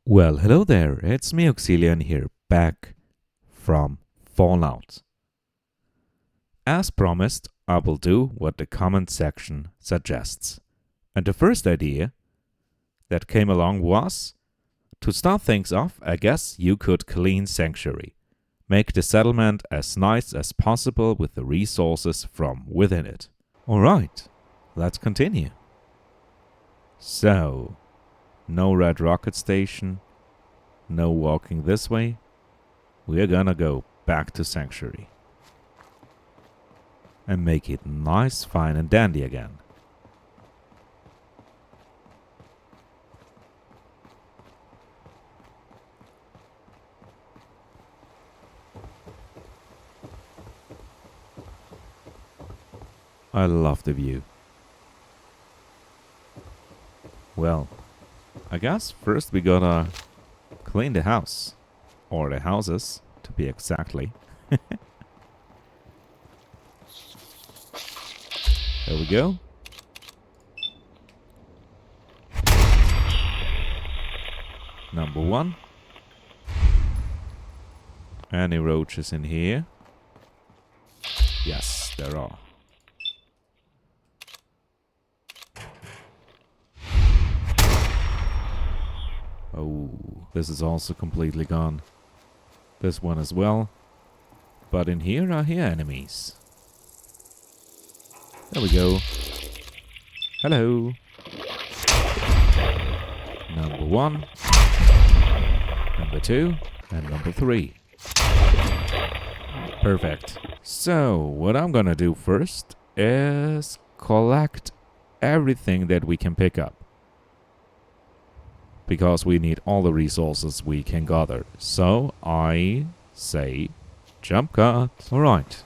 Well, hello there, it's me Oxilian here, back from Fallout. As promised, I will do what the comment section suggests. And the first idea that came along was, to start things off, I guess you could clean Sanctuary. Make the settlement as nice as possible with the resources from within it. Alright, let's continue. So, no red rocket station, no walking this way. We're gonna go back to Sanctuary and make it nice, fine and dandy again. I love the view. Well, I guess first we gotta clean the house. Or the houses, to be exactly. There we go. Number one. Any roaches in here? Yes, there are. Oh, this is also completely gone. This one as well. But in here I hear enemies. There we go. Hello. Number one. Number two. And number three. Perfect. So, what I'm gonna do first is collect everything that we can pick up. Because we need all the resources we can gather. So, I say jump cut. Alright.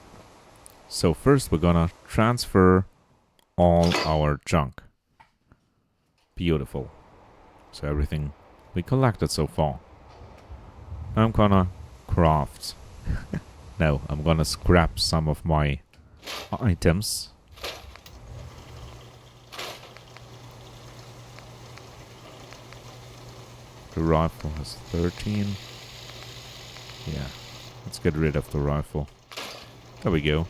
So first we're gonna transfer all our junk. Beautiful. So everything we collected so far. I'm gonna craft. No, I'm gonna scrap some of my items. The rifle has 13. Yeah, let's get rid of the rifle. There we go.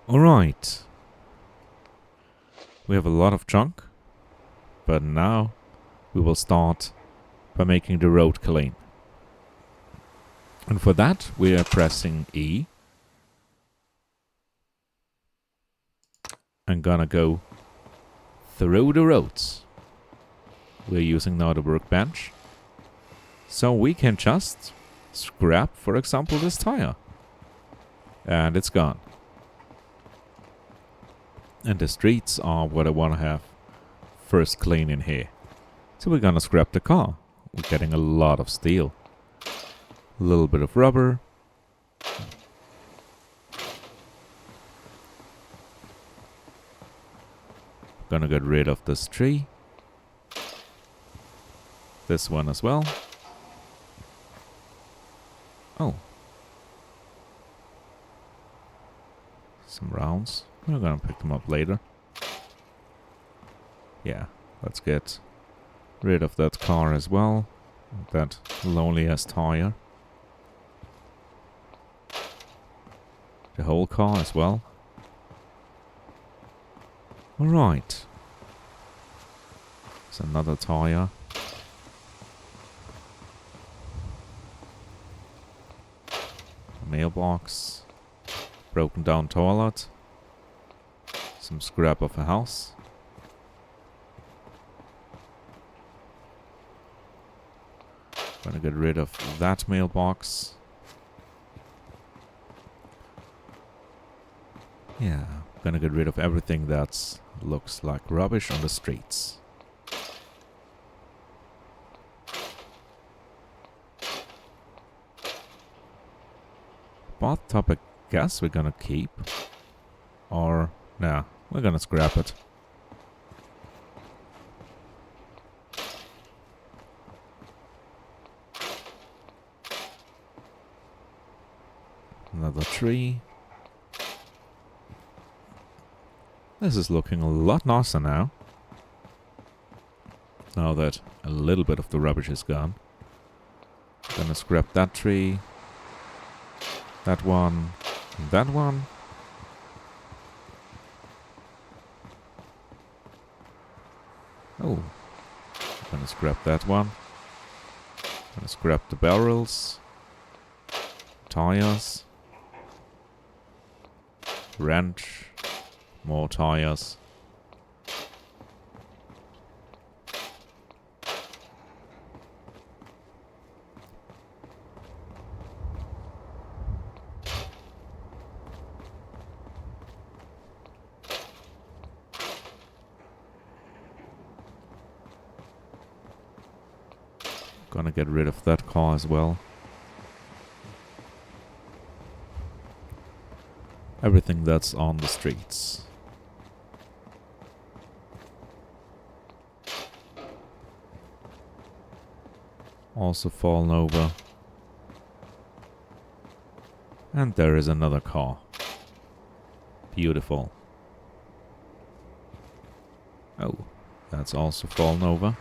Alright. We have a lot of junk. But now we will start by making the road clean. And for that we are pressing E. And gonna go through the roads. We're using now the workbench. So we can just scrap, for example, this tire. And it's gone. And the streets are what I want to have first clean in here. So we're gonna scrap the car. We're getting a lot of steel. A little bit of rubber. Gonna get rid of this tree. This one as well. Oh. Some rounds. We're gonna pick them up later. Yeah, let's get rid of that car as well. That lonely ass tire. The whole car as well. Alright. There's another tire. Mailbox. Broken down toilet. Some scrap of a house. Gonna get rid of that mailbox. Yeah, gonna get rid of everything that looks like rubbish on the streets. Bathtub, I guess we're gonna keep. Or, nah, we're gonna scrap it. Another tree. This is looking a lot nicer now. now that a little bit of the rubbish is gone. Gonna scrap that tree. That one. And that one. Oh. Gonna scrap that one. Gonna scrap the barrels. Tires. Wrench. More tires. Gonna get rid of that car as well. Everything that's on the streets. Also fallen over. And there is another car. Beautiful. Oh, that's also fallen over.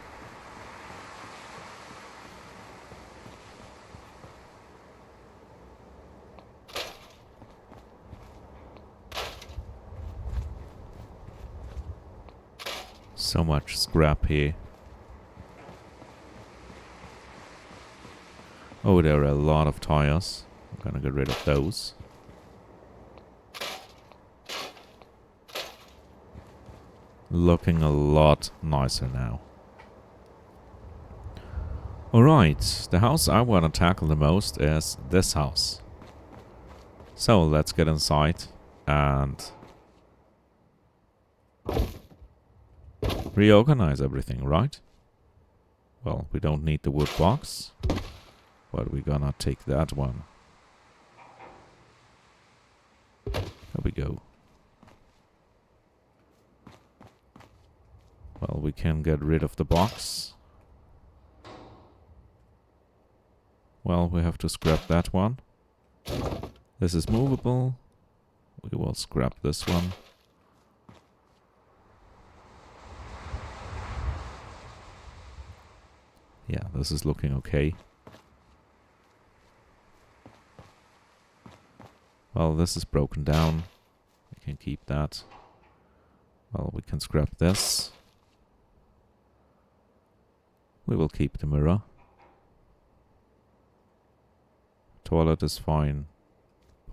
So much scrap here. Oh, there are a lot of tires. I'm gonna get rid of those. Looking a lot nicer now. Alright, the house I want to tackle the most is this house. So let's get inside and reorganize everything, right? Well, we don't need the wood box, but we're gonna take that one. There we go. Well, we can get rid of the box. Well, we have to scrap that one. This is movable. We will scrap this one. Yeah, this is looking okay. Well, this is broken down. We can keep that. Well, we can scrap this. We will keep the mirror. Toilet is fine.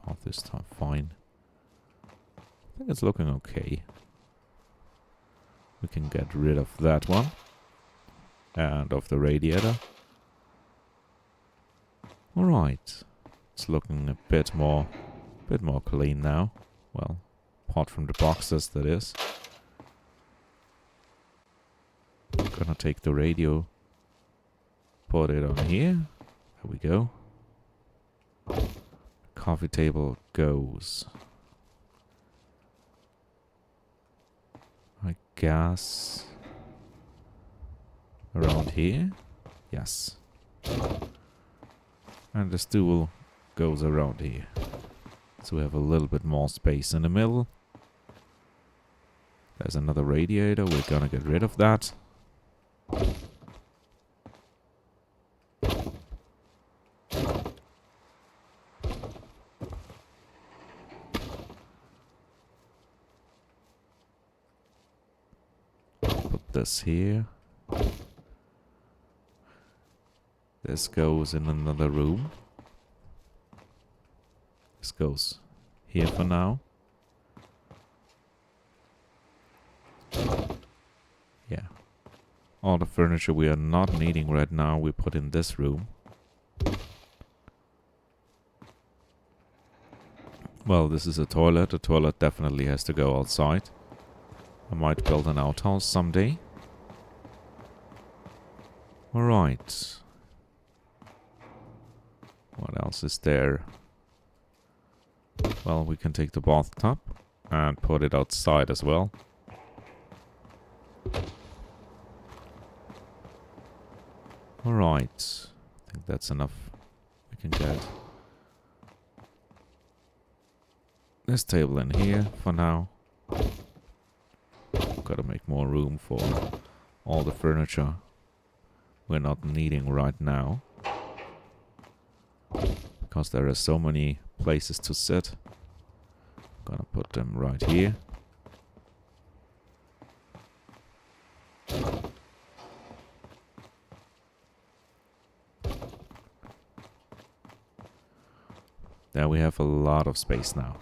Bath is fine. I think it's looking okay. We can get rid of that one. And of the radiator. Alright. It's looking a bit more clean now. Well, apart from the boxes, that is. Gonna take the radio. Put it on here. There we go. Coffee table goes. I guess around here. Yes. And the stool goes around here. So we have a little bit more space in the middle. There's another radiator. We're gonna get rid of that. Put this here. This goes in another room. This goes here for now. Yeah. All the furniture we are not needing right now, we put in this room. Well, this is a toilet. The toilet definitely has to go outside. I might build an outhouse someday. Alright. What else is there? Well, we can take the bathtub and put it outside as well. Alright. I think that's enough we can get. This table in here for now. Gotta make more room for all the furniture we're not needing right now. Because there are so many places to sit. Gonna put them right here. There we have a lot of space now.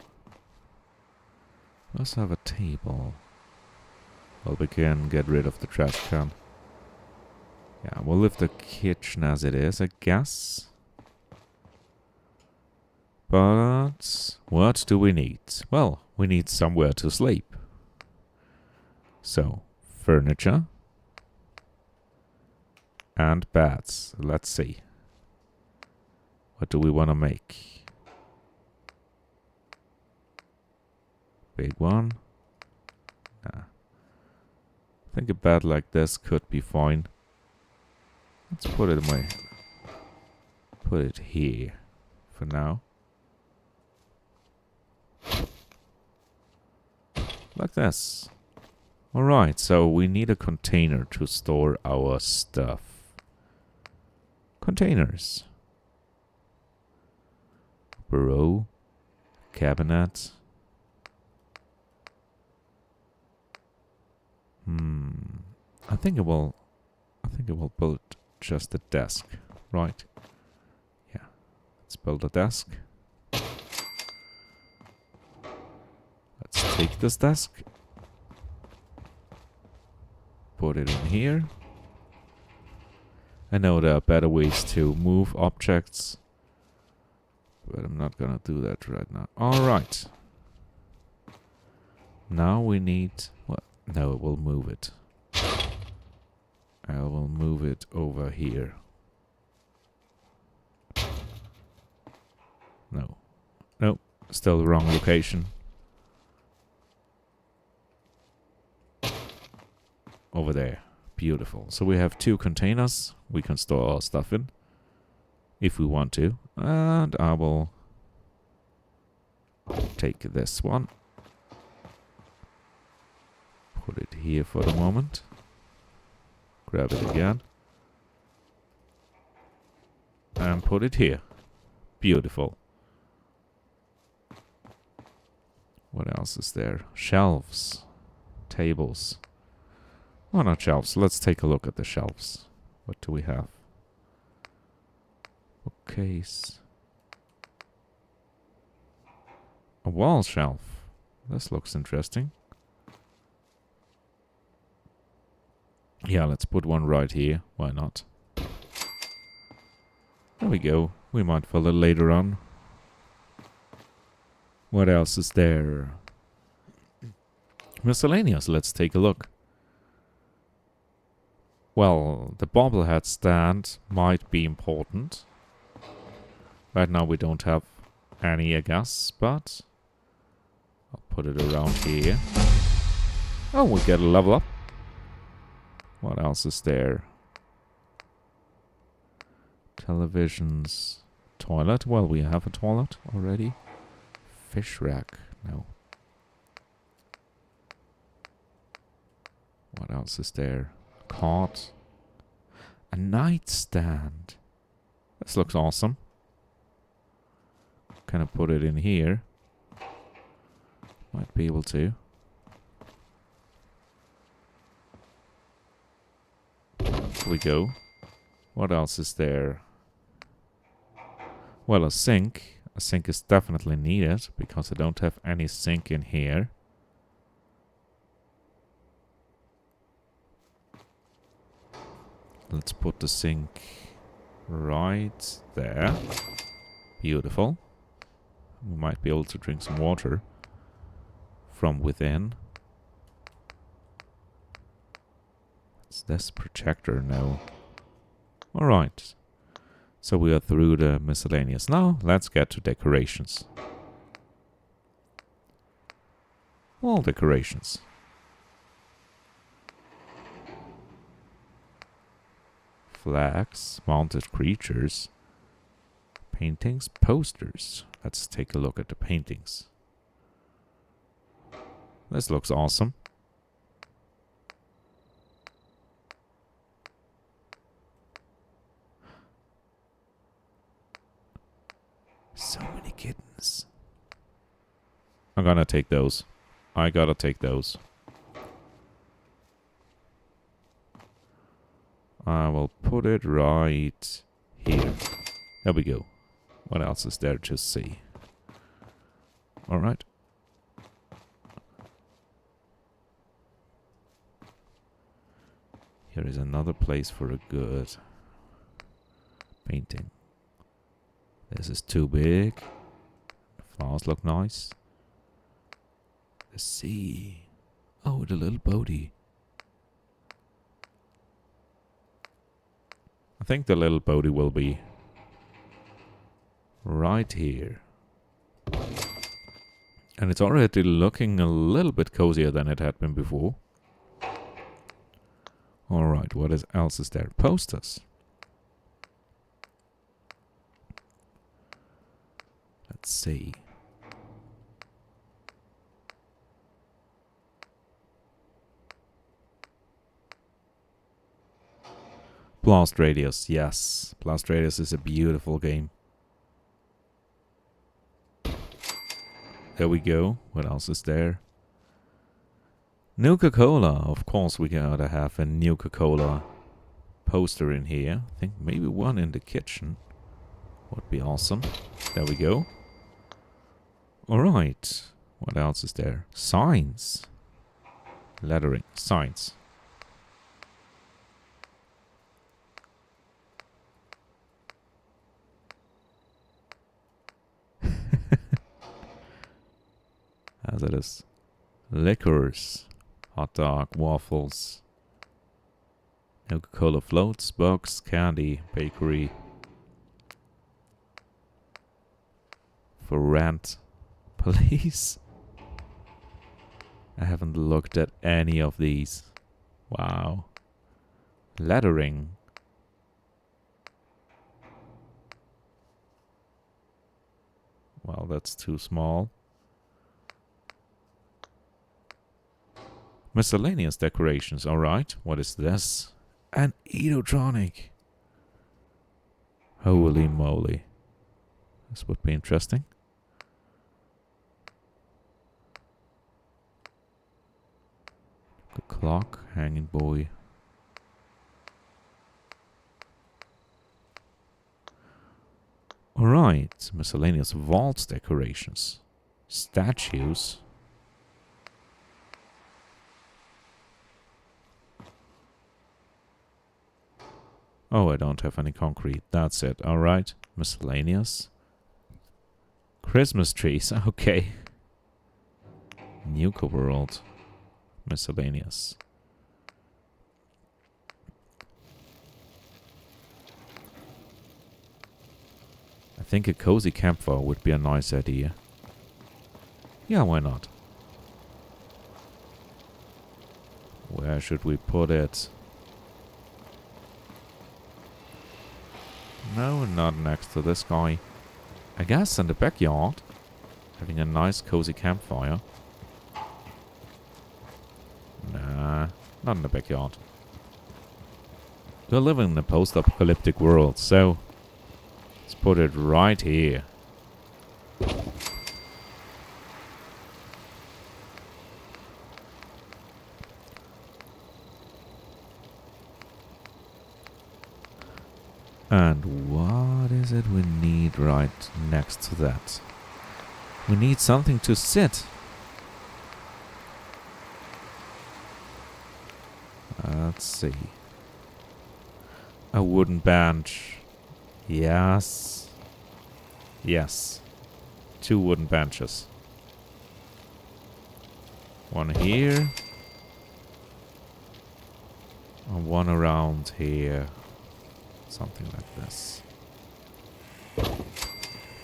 We also have a table. Well, we can get rid of the trash can. Yeah, we'll leave the kitchen as it is, I guess. But what do we need? Well, we need somewhere to sleep. So, furniture. And beds. Let's see. What do we want to make? Big one. Nah. I think a bed like this could be fine. Let's put it away. Put it here for now. Like this. Alright, so we need a container to store our stuff. Containers. Bureau. Cabinet. I think it will build just a desk, right? Yeah. Let's build a desk. Let's take this desk. Put it in here. I know there are better ways to move objects, but I'm not gonna do that right now. Alright. Now we need... What? No, we'll move it. I will move it over here. No. Nope. Still the wrong location. Over there. Beautiful. So we have 2 containers we can store our stuff in. If we want to. And I will take this one. Put it here for the moment. Grab it again. And put it here. Beautiful. What else is there? Shelves. Tables. Oh, not shelves. Let's take a look at the shelves. What do we have? Bookcase. A wall shelf. This looks interesting. Yeah, let's put one right here. Why not? There we go. We might fill it later on. What else is there? Miscellaneous. Let's take a look. Well, the bobblehead stand might be important. Right now we don't have any, I guess, but I'll put it around here. Oh, we get a level up. What else is there? Televisions. Toilet. Well, we have a toilet already. Fish rack. No. What else is there? Cot. A nightstand. This looks awesome. Can I put it in here? Might be able to. There we go. What else is there? Well, a sink. A sink is definitely needed because I don't have any sink in here. Let's put the sink right there. Beautiful. We might be able to drink some water from within. What's this projector? No. Alright. So we are through the miscellaneous. Now, let's get to decorations. Wall decorations. Flags, mounted creatures, paintings, posters. Let's take a look at the paintings. This looks awesome. many kittens. I'm gonna take those. I gotta take those. I will put it right here. There we go. What else is there to see? Alright. Here is another place for a good painting. This is too big. The flowers look nice. The sea. Oh, the little boatie. I think the little boatie will be right here. And it's already looking a little bit cozier than it had been before. Alright, what else is there? Posters. Let's see. Blast Radius, yes. Blast Radius is a beautiful game. There we go. What else is there? Nuka-Cola. Of course we gotta have a Nuka-Cola poster in here. I think maybe one in the kitchen would be awesome. There we go. Alright. What else is there? Signs. Lettering. Signs. As it is. Liquors. Hot dog, waffles. Coca-Cola floats, books, candy, bakery. For rent. Police. I haven't looked at any of these. Wow. Lettering. Well, that's too small. Miscellaneous decorations, alright. What is this? An Edotronic. Holy moly. This would be interesting. The clock, hanging boy. Alright, miscellaneous vault decorations. Statues. Oh, I don't have any concrete. That's it. Alright. Miscellaneous. Christmas trees. Okay. Nuka World. Miscellaneous. I think a cozy campfire would be a nice idea. Yeah, why not? Where should we put it? No, not next to this guy. I guess in the backyard. Having a nice cozy campfire. Nah, not in the backyard. We're living in a post-apocalyptic world, so let's put it right here. And what is it we need right next to that? We need something to sit. Let's see. A wooden bench. Yes. Yes. 2 wooden benches. One here. And one around here. Something like this.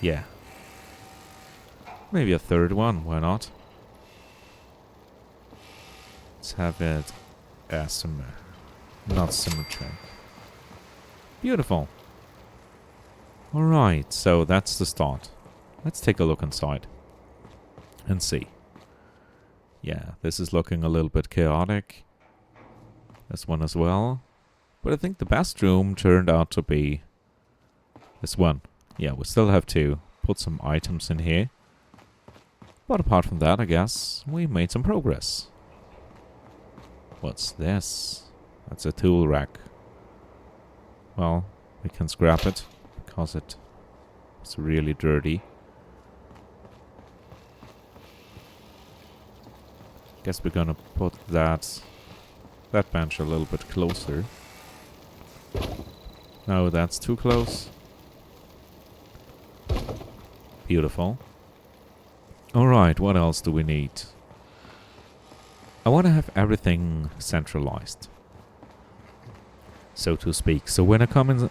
Yeah. Maybe a third one, why not? Let's have it not symmetric. Beautiful. Alright, so that's the start. Let's take a look inside. And see. Yeah, this is looking a little bit chaotic. This one as well. But I think the best room turned out to be this one. Yeah, we still have to put some items in here. But apart from that, I guess we made some progress. What's this? That's a tool rack. Well, we can scrap it because it's really dirty. Guess we're gonna put that bench a little bit closer. No, that's too close. Beautiful. Alright, what else do we need? I want to have everything centralized, so to speak. So when I come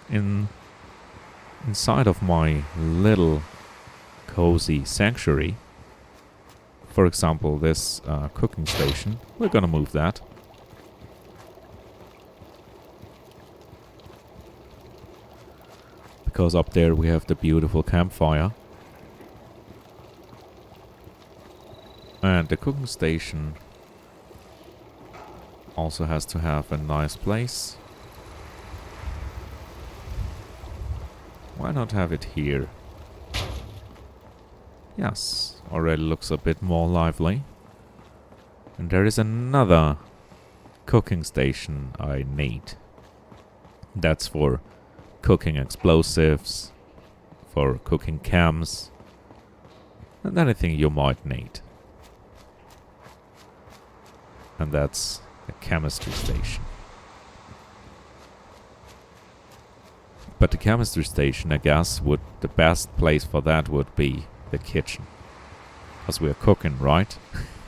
inside of my little cozy sanctuary, for example, this cooking station, we're gonna move that. Because up there we have the beautiful campfire. And the cooking station also has to have a nice place. Why not have it here? Yes, already looks a bit more lively. And there is another cooking station I need. That's for cooking explosives, for cooking chems, and anything you might need. And that's a chemistry station. But the chemistry station, I guess, the best place for that would be the kitchen. Because we are cooking, right?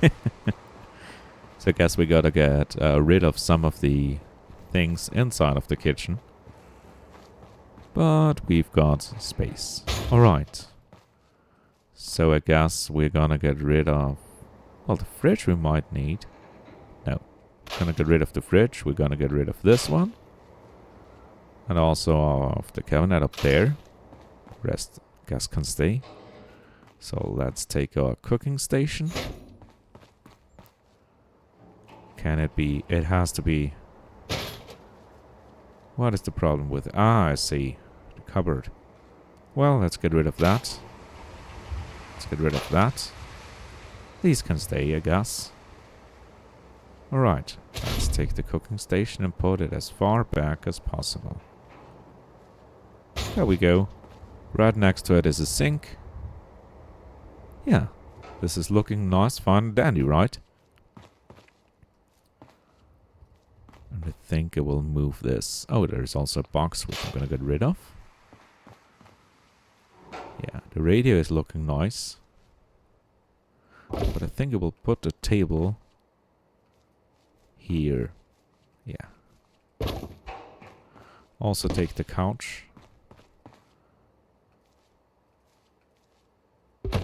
So I guess we gotta get rid of some of the things inside of the kitchen. But we've got space. Alright. So I guess we're gonna get rid of... Well, the fridge we might need. No. Gonna get rid of the fridge. We're gonna get rid of this one. And also of the cabinet up there. Rest, I guess, can stay. So let's take our cooking station. Can it be? It has to be. What is the problem with... Ah, I see. The cupboard. Well, let's get rid of that. Let's get rid of that. These can stay, I guess. Alright. Let's take the cooking station and put it as far back as possible. There we go. Right next to it is a sink. Yeah. This is looking nice, fine and dandy, right? And I think I will move this. Oh, there's also a box which I'm gonna get rid of. Yeah, the radio is looking nice. But I think I will put the table here. Yeah. Also take the couch.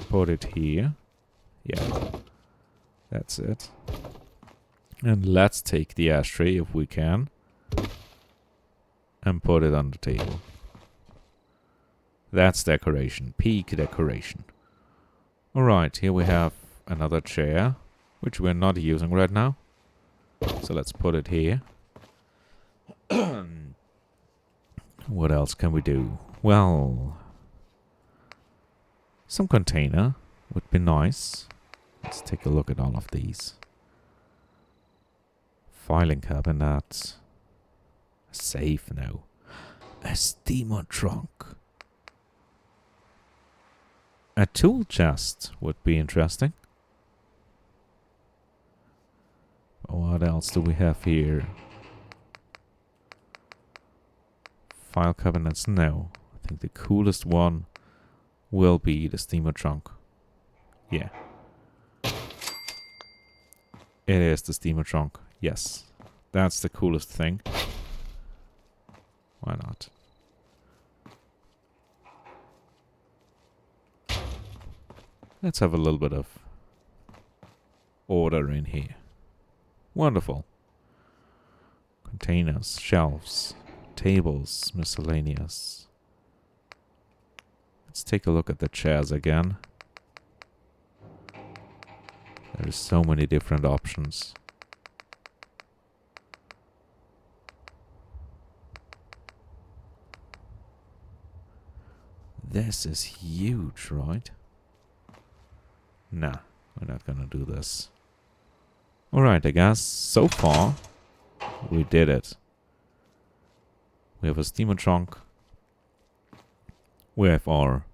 Put it here. Yeah. That's it. And let's take the ashtray if we can. And put it on the table. That's decoration. Peak decoration. Alright, here we have another chair. Which we're not using right now. So let's put it here. What else can we do? Well... some container would be nice. Let's take a look at all of these. Filing cabinet. A safe, no. A steamer trunk. A tool chest would be interesting. What else do we have here? File cabinets, no. I think the coolest one will be the steamer trunk. Yeah. It is the steamer trunk. Yes. That's the coolest thing. Why not? Let's have a little bit of order in here. Wonderful. Containers, shelves, tables, miscellaneous. Let's take a look at the chairs again. There's so many different options. This is huge, right? Nah, we're not gonna do this. Alright, I guess so far we did it. We have a steamer trunk. We have our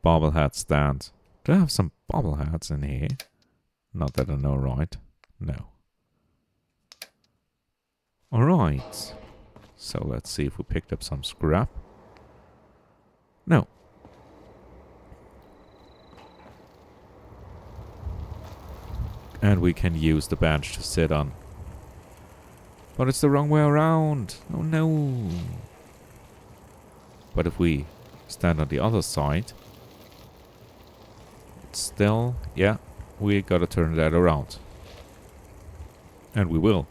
bobblehead stand. Do I have some bobbleheads in here? Not that I know, right? No. Alright. So let's see if we picked up some scrap. No. And we can use the bench to sit on. But it's the wrong way around. Oh no. But if we stand on the other side, it's still, yeah, we gotta turn that around. And we will,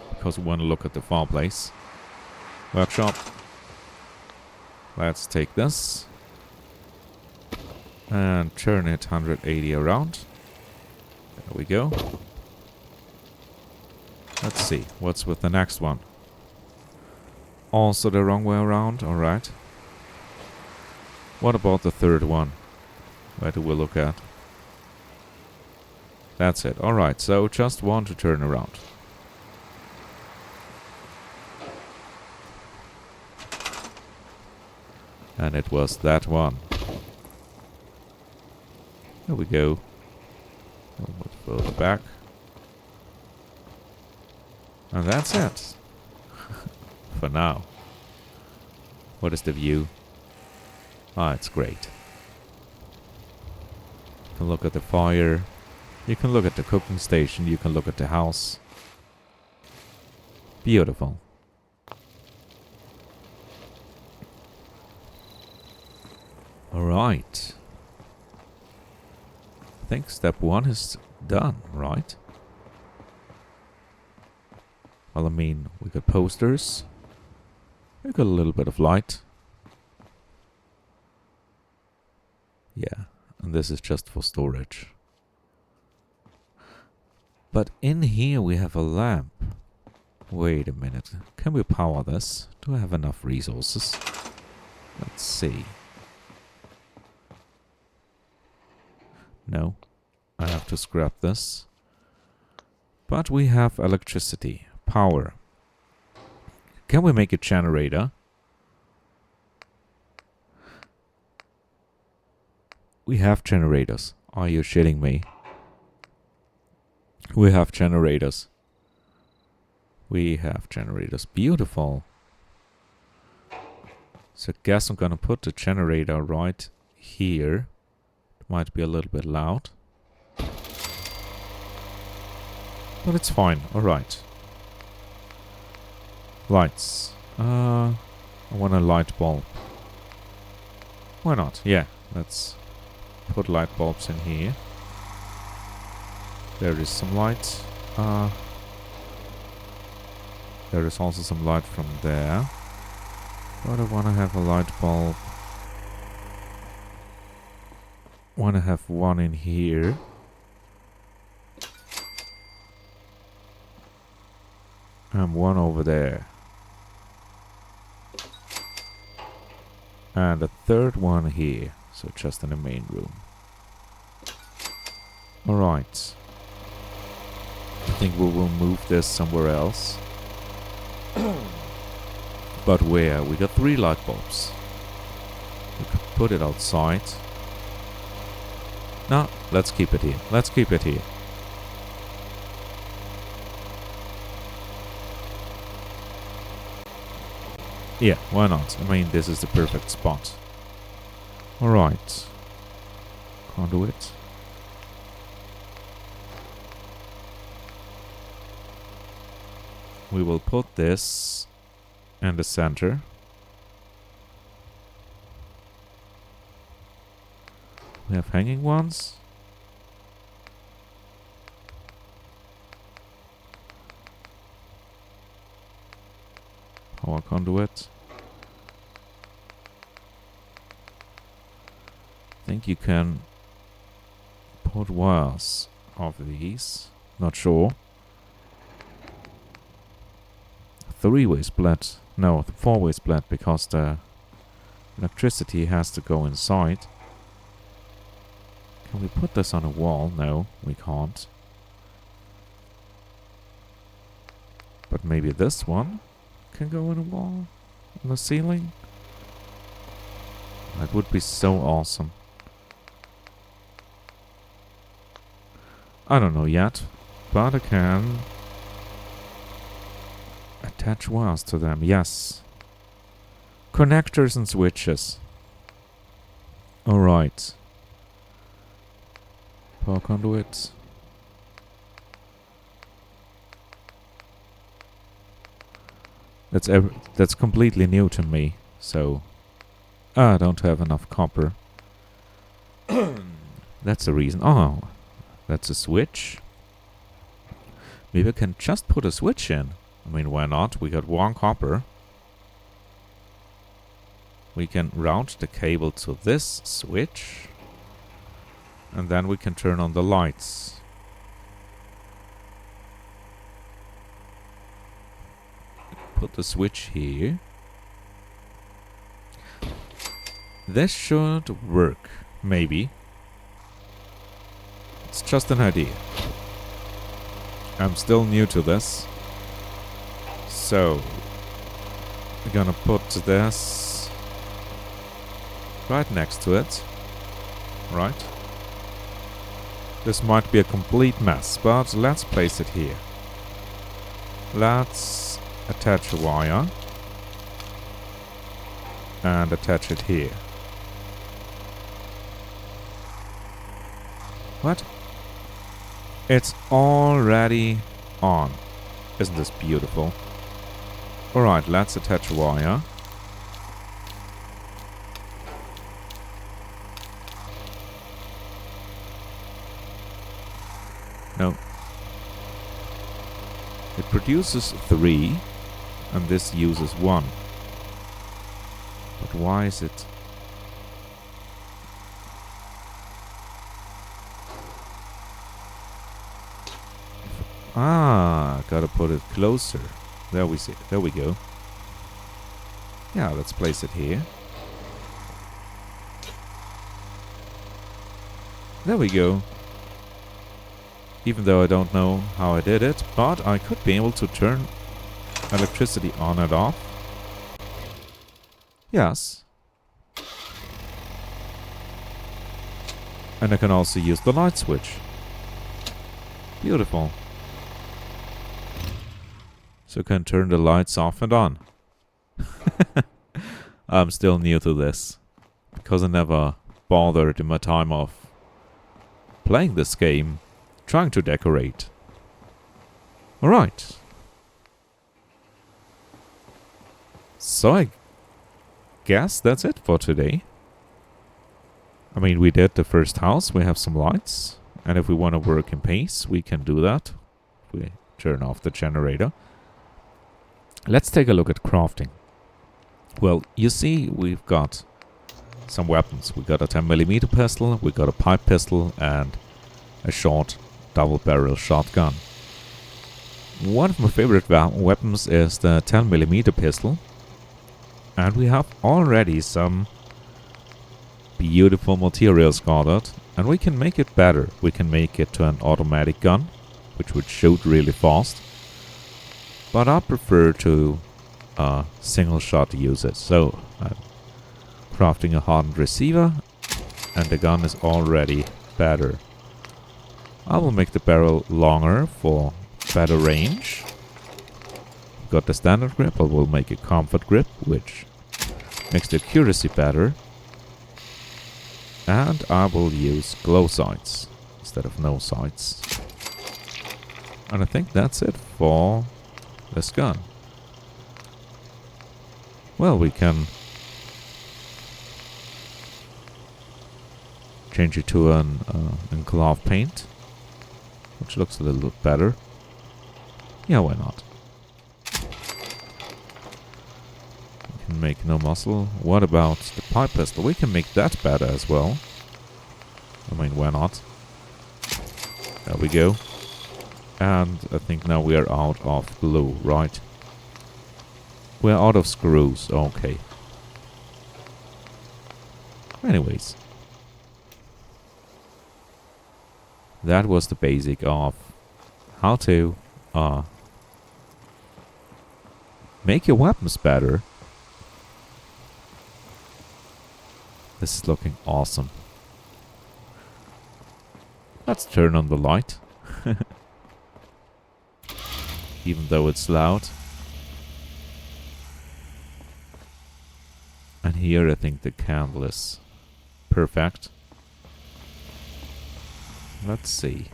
because we want to look at the fireplace. Workshop. Let's take this and turn it 180 around. There we go. Let's see, what's with the next one? Also the wrong way around, alright. What about the third one? Where do we look at? That's it, alright, so just one to turn around. And it was that one. There we go. A little bit further back. And that's it. For now. What is the view? Ah, it's great. You can look at the fire. You can look at the cooking station. You can look at the house. Beautiful. Alright. I think step 1 is done, right? Well, I mean, we got posters. We got a little bit of light. Yeah, and this is just for storage. But in here we have a lamp. Wait a minute. Can we power this? Do I have enough resources? Let's see. No. I have to scrap this. But we have electricity. Power. Can we make a generator? We have generators. Are you shitting me? We have generators. We have generators. Beautiful. So I guess I'm gonna put the generator right here. It might be a little bit loud. But it's fine. Alright. Lights. I want a light bulb. Why not? Yeah, let's put light bulbs in here. There is some light. There is also some light from there. But I want to have a light bulb. Want to have one in here. And one over there. And a third one here. So just in the main room. Alright. I think we will move this somewhere else. But where? We got 3 light bulbs. We could put it outside. No, let's keep it here. Let's keep it here. Yeah, why not? I mean, this is the perfect spot. Alright. Conduit. We will put this in the center. We have hanging ones. Power conduit. I think you can put wires of these. Not sure. 3-way split. No, 4-way split because the Electricity has to go inside. Can we put this on a wall? No, we can't. But maybe this one can go on a wall? On the ceiling? That would be so awesome. I don't know yet, but I can attach wires to them, yes. Connectors and switches. Alright. Power conduits. That's completely new to me, so I don't have enough copper. That's the reason. Oh, that's a switch. Maybe I can just put a switch in. I mean, why not? We got 1 copper. We can route the cable to this switch. And then we can turn on the lights. Put the switch here. This should work. Maybe. It's just an idea. I'm still new to this. So, we're gonna put this right next to it. Right? This might be a complete mess, but let's place it here. Let's attach a wire and attach it here. What? It's already on. Isn't this beautiful? Alright, let's attach a wire. No. It produces 3, and this uses 1. But why is it... Ah, gotta put it closer. There we see. There we go. Yeah, let's place it here. There we go. Even though I don't know how I did it, but I could be able to turn electricity on and off. Yes. And I can also use the light switch. Beautiful. So I can turn the lights off and on. I'm still new to this, because I never bothered in my time of playing this game, trying to decorate. Alright. So I guess that's it for today. I mean, we did the first house, we have some lights, and if we want to work in pace, we can do that. We turn off the generator. Let's take a look at crafting. Well, you see, we've got some weapons. We got a 10mm pistol, we got a pipe pistol, and a short double-barrel shotgun. One of my favorite weapons is the 10mm pistol. And we have already some beautiful materials gathered, and we can make it better. We can make it to an automatic gun, which would shoot really fast. But I prefer to single shot use it. So I'm crafting a hardened receiver, and the gun is already better. I will make the barrel longer for better range. Got the standard grip, I will make a comfort grip, which makes the accuracy better. And I will use glow sights instead of no sights. And I think that's it for this gun. Well, we can change it to an enclave paint, which looks a little bit better. Yeah, why not? We can make no muzzle. What about the pipe pistol? We can make that better as well. I mean, why not? There we go. And I think now we are out of glue, right? We're out of screws, okay. Anyways, that was the basic of how to make your weapons better. This is looking awesome. Let's turn on the light. Even though it's loud. And here I think the candle is perfect. Let's see.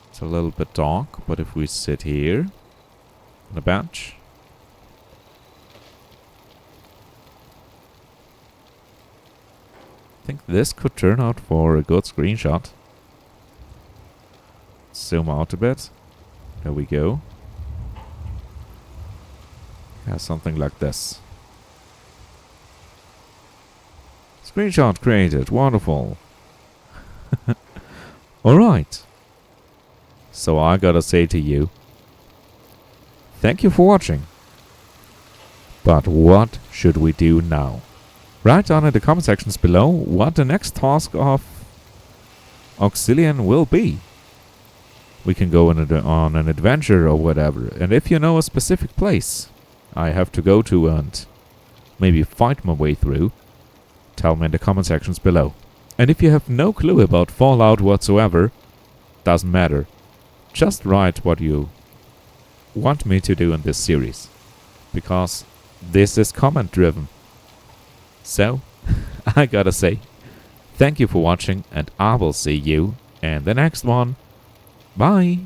It's a little bit dark, but if we sit here on a bench. I think this could turn out for a good screenshot. Zoom out a bit. There we go. Yeah, something like this. Screenshot created. Wonderful. Alright. So I gotta say to you, thank you for watching. But what should we do now? Write down in the comment sections below what the next task of Oxilian will be. We can go on an adventure or whatever. And if you know a specific place I have to go to and maybe fight my way through, tell me in the comment sections below. And if you have no clue about Fallout whatsoever, doesn't matter. Just write what you want me to do in this series. Because this is comment driven. So, I gotta say, thank you for watching and I will see you in the next one. Bye!